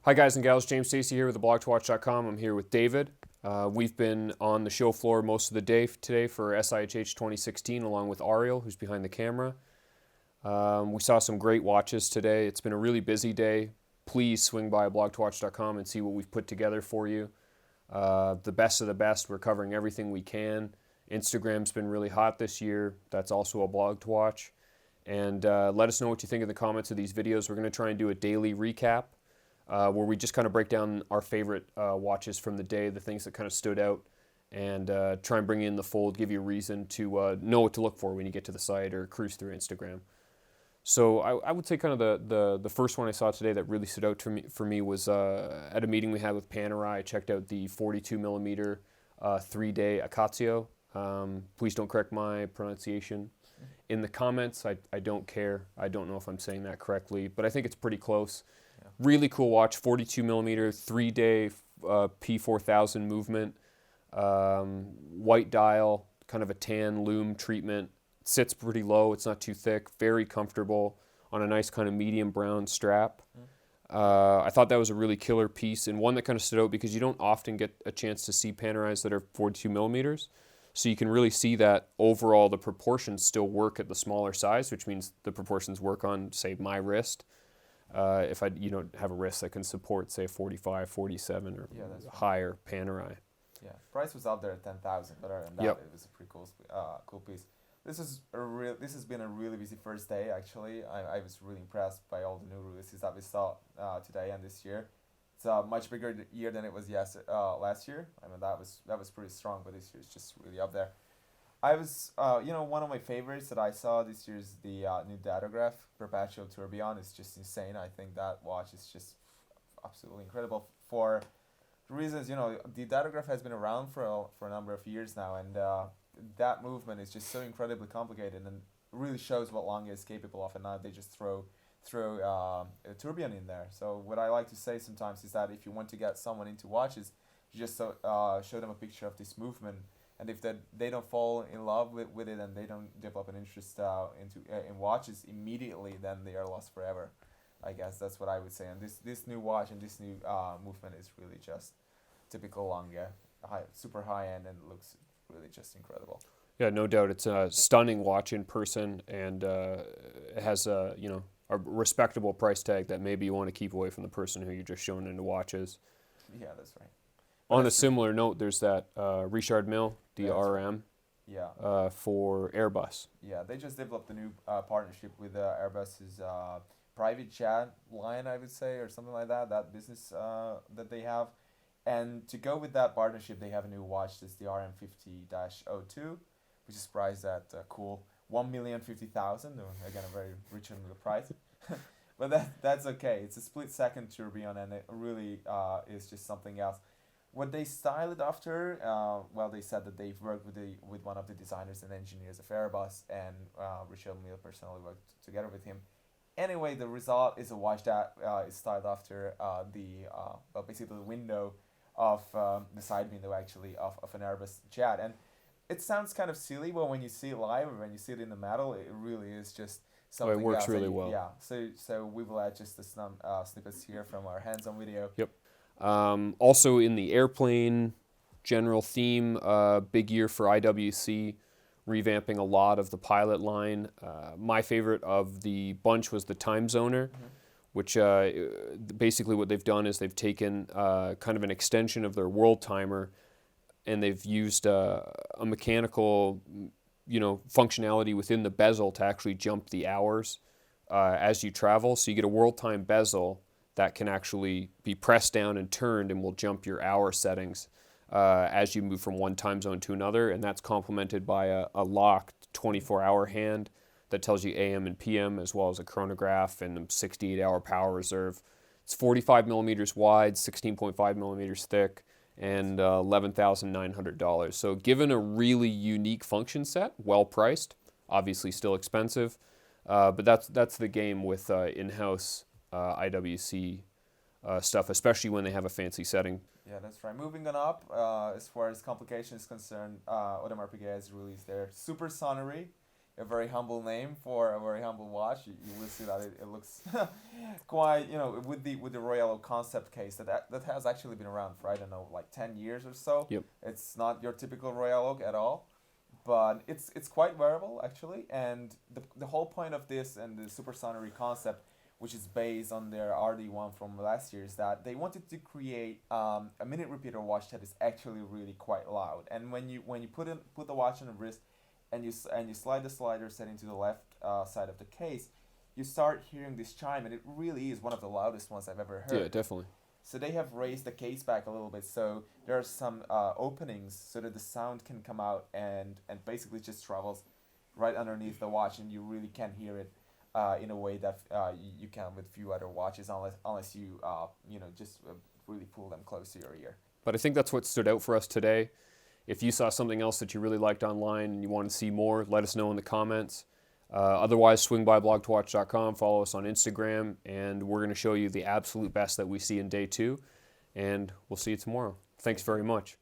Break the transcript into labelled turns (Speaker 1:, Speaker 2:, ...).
Speaker 1: Hi guys and gals, James Stacey here with theblogtowatch.com. I'm here with David. We've been on the show floor most of the day today for SIHH 2016 along with Ariel, who's behind the camera. We saw some great watches today. It's been a really busy day. Please swing by blogtowatch.com and see what we've put together for you. The best of the best. We're covering everything we can. Instagram's been really hot this year. That's also a blog to watch. And let us know what you think in the comments of these videos. We're going to try and do a daily recap where we just kind of break down our favorite watches from the day, the things that kind of stood out, and try and bring you in the fold, give you a reason to know what to look for when you get to the site or cruise through Instagram. So I would say kind of the first one I saw today that really stood out for me was at a meeting we had with Panerai. I checked out the 42 millimeter 3-day Acazio. Please don't correct my pronunciation in the comments. I don't care. I don't know if I'm saying that correctly, but I think it's pretty close. Yeah. Really cool watch, 42 millimeter 3-day P4000 movement, white dial, kind of a tan lume treatment. Sits pretty low, it's not too thick, very comfortable on a nice kind of medium brown strap. I thought that was a really killer piece and one that kind of stood out because you don't often get a chance to see Panerais that are 42 millimeters. So you can really see that overall the proportions still work at the smaller size, which means the proportions work on, say, my wrist. If I have a wrist that can support, say, 45, 47 or higher Panerai.
Speaker 2: Yeah, price was out there at 10,000, but other than that, it was a pretty cool piece. This has been a really busy first day. Actually, I was really impressed by all the new releases that we saw today and this year. It's a much bigger year than it was last year. I mean that was pretty strong, but this year is just really up there. I was one of my favorites that I saw this year is the new Datograph Perpetual Tourbillon. It's just insane. I think that watch is just absolutely incredible for reasons. The Datograph has been around for a number of years now, and that movement is just so incredibly complicated and really shows what Lange is capable of, and now they just throw a tourbillon in there. So what I like to say sometimes is that if you want to get someone into watches, you just show them a picture of this movement, and if they don't fall in love with it and they don't develop an interest in watches immediately, then they are lost forever. I guess that's what I would say. And this new watch and this new movement is really just typical Lange, super high end, and looks really just incredible.
Speaker 1: Yeah, no doubt. It's a stunning watch in person, and it has a respectable price tag that maybe you want to keep away from the person who you're just showing into watches.
Speaker 2: Yeah, that's right.
Speaker 1: On a similar note, there's that Richard Mille DRM for Airbus.
Speaker 2: Yeah, they just developed a new partnership with Airbus's private jet line, I would say, or something like that business that they have. And to go with that partnership, they have a new watch, this the RM50-02, which is priced at cool 1,050,000. Again, a very reasonable price, but that's okay. It's a split-second tourbillon, and it really is just something else. What they style it after, they said that they've worked with one of the designers and engineers of Airbus, and Richard Mille personally worked together with him. Anyway, the result is a watch that is styled after basically the window of the side window actually of an Airbus jet. And it sounds kind of silly, but when you see it live or when you see it in the metal, it really is just something
Speaker 1: it works
Speaker 2: else.
Speaker 1: really well.
Speaker 2: Yeah, so we will add just some snippets here from our hands-on video.
Speaker 1: Yep. Also in the airplane general theme, big year for IWC, revamping a lot of the pilot line. My favorite of the bunch was the Time Zoner, which basically what they've done is they've taken kind of an extension of their world timer, and they've used a mechanical, functionality within the bezel to actually jump the hours as you travel. So you get a world time bezel that can actually be pressed down and turned and will jump your hour settings as you move from one time zone to another, and that's complemented by a locked 24-hour hand that tells you AM and PM, as well as a chronograph and a 68-hour power reserve. It's 45 millimeters wide, 16.5 millimeters thick, and $11,900. So given a really unique function set, well priced, obviously still expensive, but that's the game with in-house IWC stuff, especially when they have a fancy setting.
Speaker 2: Yeah, that's right. Moving on up, as far as complication is concerned, Audemars Piguet has released their Super Sonnery. a very humble name for a very humble watch. You will see that it looks quite, with the Royal Oak concept case that has actually been around for, I don't know, like 10 years or so.
Speaker 1: Yep.
Speaker 2: It's not your typical Royal Oak at all, but it's quite wearable actually. And the whole point of this and the Supersonary concept, which is based on their RD1 from last year, is that they wanted to create a minute repeater watch that is actually really quite loud. And when you put the watch on the wrist and you slide the slider setting to the left side of the case, you start hearing this chime, and it really is one of the loudest ones I've ever heard.
Speaker 1: Yeah, definitely.
Speaker 2: So they have raised the case back a little bit, so there are some openings so that the sound can come out and basically just travels right underneath the watch, and you really can hear it in a way that you can with few other watches, unless you just really pull them close to your ear.
Speaker 1: But I think that's what stood out for us today. If you saw something else that you really liked online and you want to see more, let us know in the comments. Otherwise, swing by blogtowatch.com, follow us on Instagram, and we're going to show you the absolute best that we see in day 2. And we'll see you tomorrow. Thanks very much.